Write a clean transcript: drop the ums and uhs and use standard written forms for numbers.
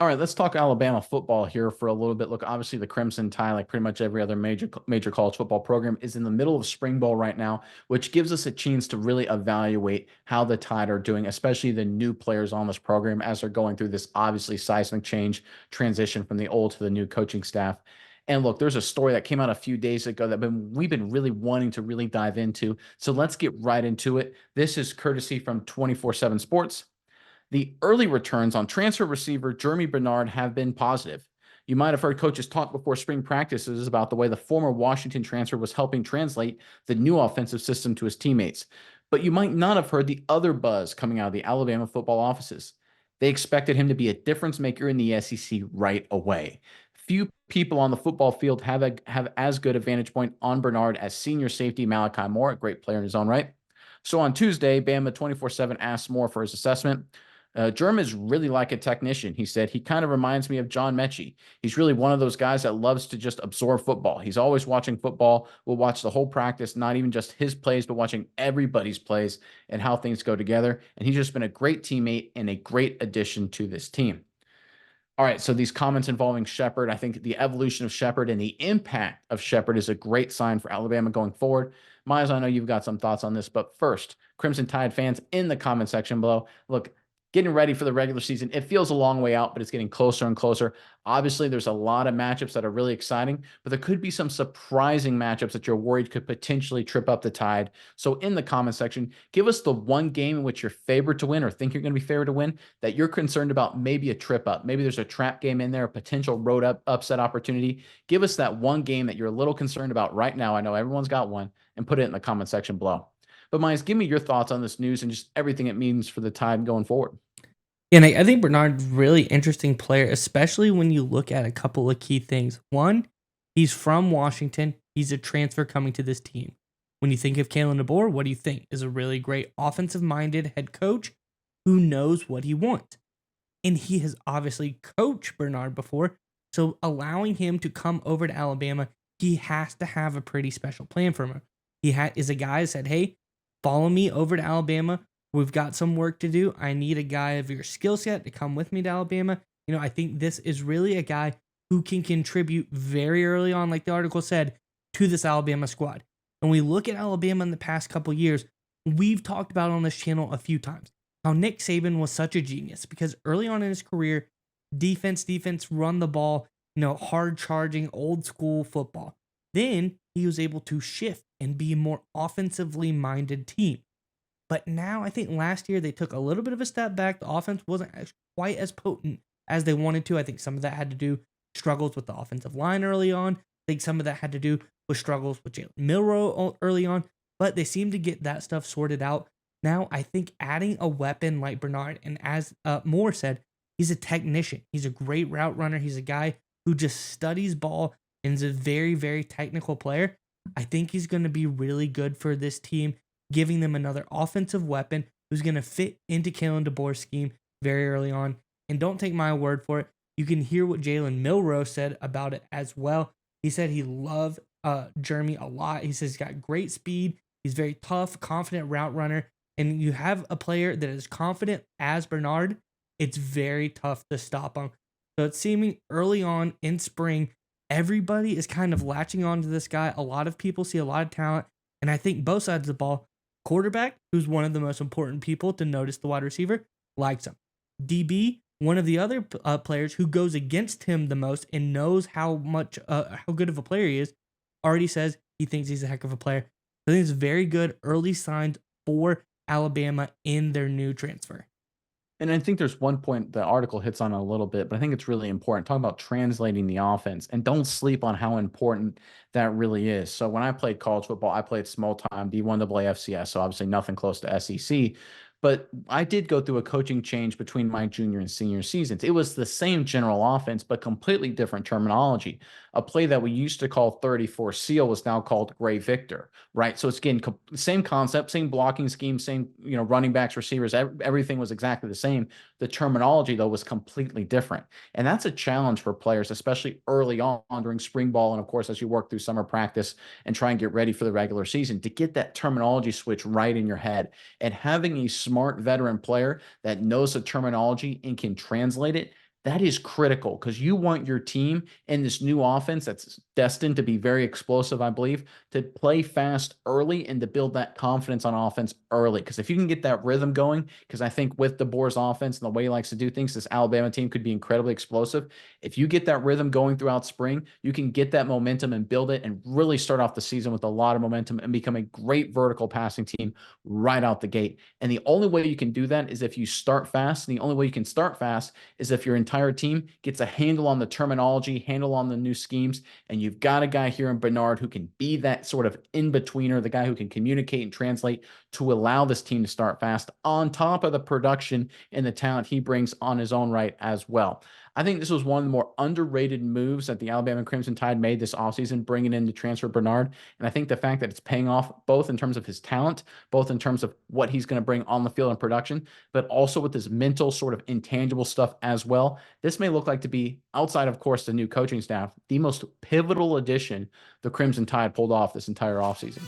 All right, let's talk Alabama football here for a little bit. Look, obviously the Crimson Tide, like pretty much every other major college football program, is in the middle of spring ball right now, which gives us a chance to really evaluate how the Tide are doing, especially the new players on this program as they're going through this obviously seismic change transition from the old to the new coaching staff. And look, there's a story that came out a few days ago that we've been really wanting to really dive into. So let's get right into it. This is courtesy from 24/7 Sports. The early returns on transfer receiver Jeremy Bernard have been positive. You might have heard coaches talk before spring practices about the way the former Washington transfer was helping translate the new offensive system to his teammates. But you might not have heard the other buzz coming out of the Alabama football offices. They expected him to be a difference maker in the SEC right away. Few people on the football field have as good a vantage point on Bernard as senior safety Malachi Moore, a great player in his own right. So on Tuesday, Bama 24/7 asked Moore for his assessment. Germ is really like a technician. He said he kind of reminds me of John Mechie. He's really one of those guys that loves to just absorb football. He's always watching football. Will watch the whole practice, not even just his plays, but watching everybody's plays and how things go together. And he's just been a great teammate and a great addition to this team. All right, so these comments involving Shepard, I think the evolution of Shepard and the impact of Shepard is a great sign for Alabama going forward. Miles, I know you've got some thoughts on this, but first, Crimson Tide fans in the comment section below, look, getting ready for the regular season. It feels a long way out, but it's getting closer and closer. Obviously, there's a lot of matchups that are really exciting, but there could be some surprising matchups that you're worried could potentially trip up the Tide. So in the comment section, give us the one game in which you're favored to win or think you're going to be favored to win that you're concerned about, maybe a trip up. Maybe there's a trap game in there, a potential road upset opportunity. Give us that one game that you're a little concerned about right now. I know everyone's got one, and put it in the comment section below. But Myers, give me your thoughts on this news and just everything it means for the Tide going forward. And I think Bernard's really interesting player, especially when you look at a couple of key things. One, he's from Washington. He's a transfer coming to this team. When you think of Kalen DeBoer, what do you think? Is a really great offensive-minded head coach who knows what he wants. And he has obviously coached Bernard before, so allowing him to come over to Alabama, he has to have a pretty special plan for him. He is a guy that said, hey, follow me over to Alabama. We've got some work to do. I need a guy of your skill set to come with me to Alabama. I think this is really a guy who can contribute very early on, like the article said, to this Alabama squad. And we look at Alabama in the past couple years, we've talked about on this channel a few times how Nick Saban was such a genius because early on in his career, defense, run the ball, hard charging, old school football. Then he was able to shift and be a more offensively minded team. But now I think last year they took a little bit of a step back. The offense wasn't quite as potent as they wanted to. I think some of that had to do struggles with the offensive line early on. I think some of that had to do with struggles with Jalen Milroe early on. But they seem to get that stuff sorted out. Now I think adding a weapon like Bernard, and as Moore said, he's a technician. He's a great route runner. He's a guy who just studies ball and is a very, very technical player. I think he's going to be really good for this team, giving them another offensive weapon who's going to fit into Kalen DeBoer's scheme very early on. And don't take my word for it. You can hear what Jalen Milroe said about it as well. He said he loved Jeremy a lot. He says he's got great speed. He's very tough, confident route runner. And you have a player that is confident as Bernard, it's very tough to stop him. So it's seeming early on in spring, everybody is kind of latching on to this guy. A lot of people see a lot of talent. And I think both sides of the ball, quarterback, who's one of the most important people to notice the wide receiver, likes him. DB, one of the other players who goes against him the most and knows how good of a player he is, already says he thinks he's a heck of a player. I think it's very good early signs for Alabama in their new transfer. And I think there's one point the article hits on a little bit, but I think it's really important. Talking about translating the offense, and don't sleep on how important that really is. So when I played college football, I played small time D1 FCS, so obviously nothing close to SEC. But I did go through a coaching change between my junior and senior seasons. It was the same general offense, but completely different terminology. A play that we used to call 34 seal was now called Gray Victor, right? So it's again same concept, same blocking scheme, same running backs, receivers, everything was exactly the same. The terminology though was completely different, and that's a challenge for players, especially early on during spring ball, and of course as you work through summer practice and try and get ready for the regular season, to get that terminology switch right in your head. And having a smart veteran player that knows the terminology and can translate it, that is critical because you want your team in this new offense that's destined to be very explosive, I believe, to play fast early and to build that confidence on offense early. Because if you can get that rhythm going, because I think with DeBoer's offense and the way he likes to do things, this Alabama team could be incredibly explosive. If you get that rhythm going throughout spring, you can get that momentum and build it and really start off the season with a lot of momentum and become a great vertical passing team right out the gate. And the only way you can do that is if you start fast. And the only way you can start fast is if your entire team gets a handle on the terminology, handle on the new schemes, and you've got a guy here in Bernard who can be that sort of in-betweener, the guy who can communicate and translate to allow this team to start fast on top of the production and the talent he brings on his own right as well. I think this was one of the more underrated moves that the Alabama Crimson Tide made this offseason, bringing in the transfer Bernard. And I think the fact that it's paying off both in terms of his talent, both in terms of what he's going to bring on the field and production, but also with his mental sort of intangible stuff as well. This may look like to be, outside of course the new coaching staff, the most pivotal addition the Crimson Tide pulled off this entire offseason.